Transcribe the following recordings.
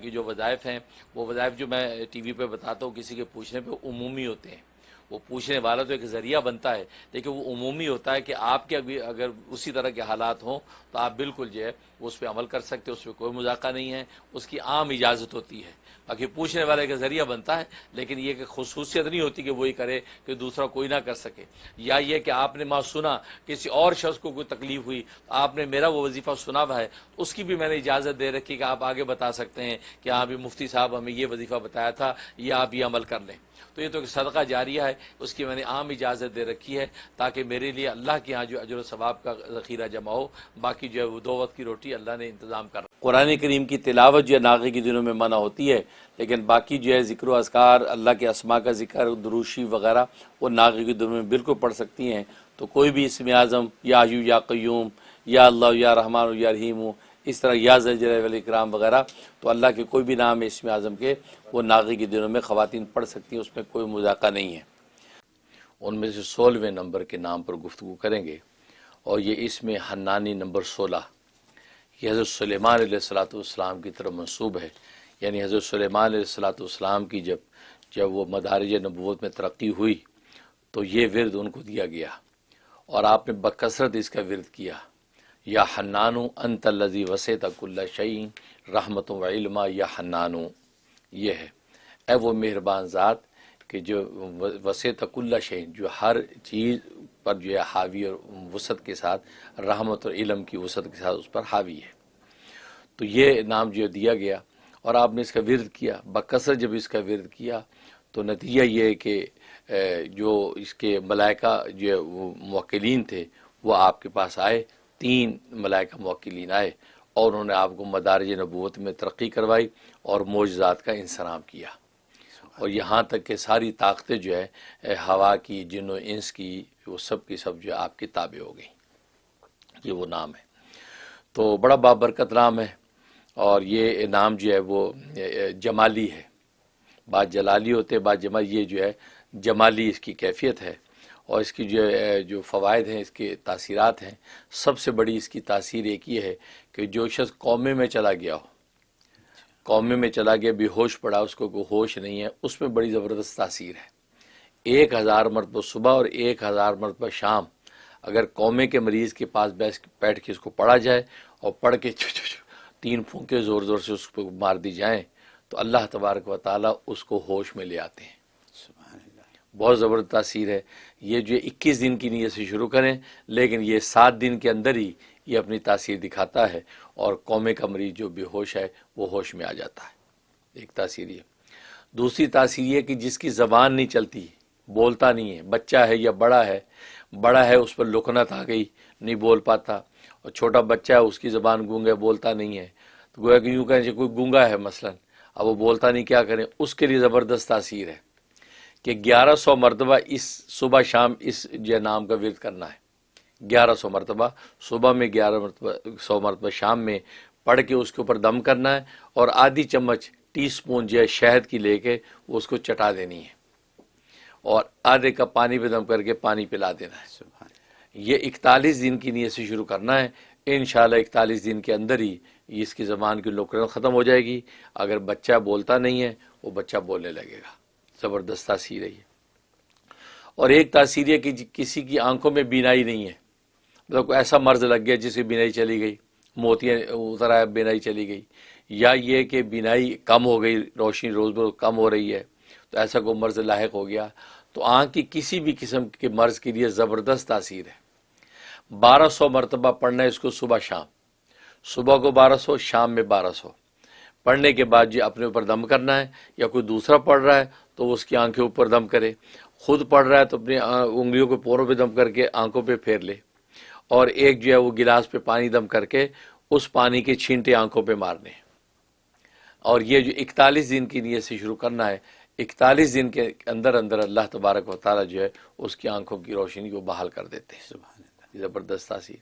کی جو وظائف ہیں وہ وظائف جو میں ٹی وی پہ بتاتا ہوں کسی کے پوچھنے پہ عمومی ہوتے ہیں. وہ پوچھنے والا تو ایک ذریعہ بنتا ہے لیکن وہ عمومی ہوتا ہے کہ آپ کے اگر اسی طرح کے حالات ہوں تو آپ بالکل جو ہے اس پہ عمل کر سکتے، اس پہ کوئی مذاقہ نہیں ہے، اس کی عام اجازت ہوتی ہے. باقی پوچھنے والے کا ذریعہ بنتا ہے لیکن یہ کہ خصوصیت نہیں ہوتی کہ وہی کرے کہ دوسرا کوئی نہ کر سکے. یا یہ کہ آپ نے سنا کسی اور شخص کو کوئی تکلیف ہوئی، آپ نے میرا وہ وظیفہ سنا ہوا ہے، اس کی بھی میں نے اجازت دے رکھی کہ آپ آگے بتا سکتے ہیں کہ ہاں بھی مفتی صاحب ہمیں یہ وظیفہ بتایا تھا، یہ آپ یہ عمل کر لیں. تو یہ تو ایک صدقہ جاریہ ہے، اس کی میں نے عام اجازت دے رکھی ہے تاکہ میرے لیے اللہ کے ہاں جو اجر و ثواب کا ذخیرہ جمع ہو. باقی جو ہے وہ 2 وقت کی روٹی اللہ نے انتظام کر. قرآن کریم کی تلاوت جو ہے ناغے کے دنوں میں منع ہوتی ہے، لیکن باقی جو ہے ذکر و اذکار، اللہ کے اسماء کا ذکر، دروشی وغیرہ وہ ناغے کے دنوں میں بالکل پڑھ سکتی ہیں. تو کوئی بھی اسم اعظم یا حیو یا قیوم یا اللہ یا رحمان یا رحیم، اس طرح یا ذل جلالہ والاکرام وغیرہ، تو اللہ کے کوئی بھی نام ہے اسم اعظم کے وہ ناغے کے دنوں میں خواتین پڑھ سکتی ہیں، اس میں کوئی مذاقہ نہیں ہے. ان میں سے 16ویں نمبر کے نام پر گفتگو کریں گے اور یہ اسم حنانی نمبر 16 یہ حضرت سلیمان علیہ السلام کی طرف منسوب ہے. یعنی حضرت سلیمان علیہ السلام کی جب وہ مدارج نبوت میں ترقی ہوئی تو یہ ورد ان کو دیا گیا اور آپ نے بکثرت اس کا ورد کیا. یا حنانو انت الذی وسعت کل شیء رحمت و علما، یا حنانو یہ ہے اے وہ مہربان ذات کہ جو وسعت کل شیء، جو ہر چیز پر جو ہے حاوی اور وسعت کے ساتھ، رحمت اور علم کی وسعت کے ساتھ اس پر حاوی ہے. تو یہ نام جو دیا گیا اور آپ نے اس کا ورد کیا. بکثرت جب اس کا ورد کیا تو نتیجہ یہ ہے کہ جو اس کے ملائکہ جو موکلین تھے وہ آپ کے پاس آئے. 3 ملائکہ موکلین آئے اور انہوں نے آپ کو مدارج نبوت میں ترقی کروائی اور معجزات کا انصرام کیا. اور یہاں تک کہ ساری طاقتیں جو ہے ہوا کی، جن و انس کی، وہ سب کی سب جو ہے آپ کی تابع ہو گئیں. یہ وہ نام ہے. تو بڑا بابرکت نام ہے اور یہ نام جو ہے وہ جمالی ہے. بعض جلالی ہوتے، بعض جمالی. یہ جو ہے جمالی اس کی کیفیت ہے اور اس کی جو فوائد ہیں، اس کے تاثیرات ہیں. سب سے بڑی اس کی تاثیر ایک یہ ہے کہ جو شخص قومے میں چلا گیا ہو، قومے میں چلا گیا، بے ہوش پڑا، اس کو کوئی ہوش نہیں ہے، اس میں بڑی زبردست تاثیر ہے. 1000 مرتبہ صبح اور 1000 مرتبہ شام اگر قومے کے مریض کے پاس بیٹھ کے اس کو پڑھا جائے اور پڑھ کے 3 پھونکے زور زور سے اس کو مار دی جائیں تو اللہ تبارک و تعالیٰ اس کو ہوش میں لے آتے ہیں. بہت زبردست تاثیر ہے. یہ جو 21 دن کی نیت سے شروع کریں لیکن یہ 7 دن کے اندر ہی یہ اپنی تاثیر دکھاتا ہے اور قومے کا مریض جو بے ہوش ہے وہ ہوش میں آ جاتا ہے. ایک تاثیر یہ. دوسری تاثیر یہ کہ جس کی زبان نہیں چلتی، بولتا نہیں ہے، بچہ ہے یا بڑا ہے اس پر لکنت آ گئی، نہیں بول پاتا، اور چھوٹا بچہ ہے اس کی زبان گونگا، بولتا نہیں ہے، تو گویا کہ یوں کہیں کوئی گونگا ہے مثلا، اب وہ بولتا نہیں، کیا کریں؟ اس کے لیے زبردست تاثیر ہے کہ 1100 مرتبہ اس صبح شام اس نام کا ورد کرنا ہے. 1100 مرتبہ صبح میں، 100 مرتبہ شام میں پڑھ کے اس کے اوپر دم کرنا ہے اور آدھی چمچ ٹی سپون جو ہے شہد کی لے کے وہ اس کو چٹا دینی ہے اور آدھے کپ پانی پہ دم کر کے پانی پلا دینا ہے. یہ 41 دن کی نیت سے شروع کرنا ہے. انشاءاللہ 41 دن کے اندر ہی اس کی زبان کی لکنت ختم ہو جائے گی. اگر بچہ بولتا نہیں ہے وہ بچہ بولنے لگے گا. زبردست تاثیر ہے یہ. اور ایک تاثیر یہ کہ کسی کی آنکھوں میں بینائی نہیں ہے، مطلب کوئی ایسا مرض لگ گیا جس سے بینائی چلی گئی، موتیاں اتر آیا، بینائی چلی گئی، یا یہ کہ بینائی کم ہو گئی، روشنی روز بروز کم ہو رہی ہے، تو ایسا کوئی مرض لاحق ہو گیا، تو آنکھ کی کسی بھی قسم کے مرض کے لیے زبردست تاثیر ہے. 1200 مرتبہ پڑھنا ہے اس کو صبح شام. صبح کو 1200، شام میں 1200 پڑھنے کے بعد جی اپنے اوپر دم کرنا ہے، یا کوئی دوسرا پڑھ رہا ہے تو اس کی آنکھیں اوپر دم کرے، خود پڑھ رہا ہے تو اپنی انگلیوں کو پوروں پہ دم کر کے آنکھوں پہ پھیر لے، اور ایک جو ہے وہ گلاس پہ پانی دم کر کے اس پانی کے چھینٹے آنکھوں پہ مارنے. اور یہ جو 41 دن کی نیت سے شروع کرنا ہے، 41 دن کے اندر اللہ تبارک و تعالیٰ جو ہے اس کی آنکھوں کی روشنی کو بحال کر دیتے ہیں. زبردست تاثیر.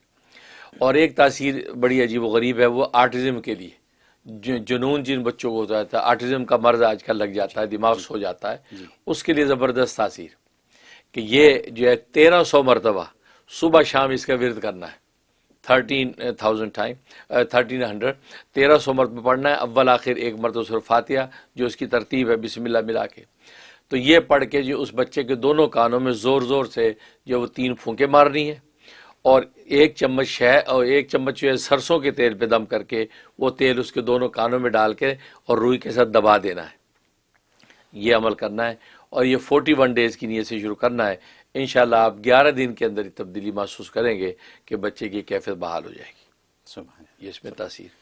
اور ایک تاثیر بڑی عجیب و غریب ہے، وہ آٹزم کے لیے. جنون جن بچوں کو ہوتا ہے، آٹزم کا مرض آج کل لگ جاتا ہے، دماغ سو جاتا ہے، اس کے لیے زبردست تاثیر کہ یہ جو ہے 1300 مرتبہ صبح شام اس کا ورد کرنا ہے. 13,000 ٹائم 1300 1300 مرتبہ پڑھنا ہے، اول آخر ایک مرتبہ سورہ فاتحہ جو اس کی ترتیب ہے بسم اللہ ملا کے. تو یہ پڑھ کے جو اس بچے کے دونوں کانوں میں زور زور سے جو وہ 3 پھونکے مارنی ہے، اور 1 چمچ اور 1 چمچ جو ہے سرسوں کے تیل پہ دم کر کے وہ تیل اس کے دونوں کانوں میں ڈال کے اور روئی کے ساتھ دبا دینا ہے. یہ عمل کرنا ہے اور یہ 41 ڈیز کی نیت سے شروع کرنا ہے. انشاءاللہ آپ 11 دن کے اندر تبدیلی محسوس کریں گے کہ بچے کی کیفیت بحال ہو جائے گی. سبحان اللہ. یہ اس میں تاثیر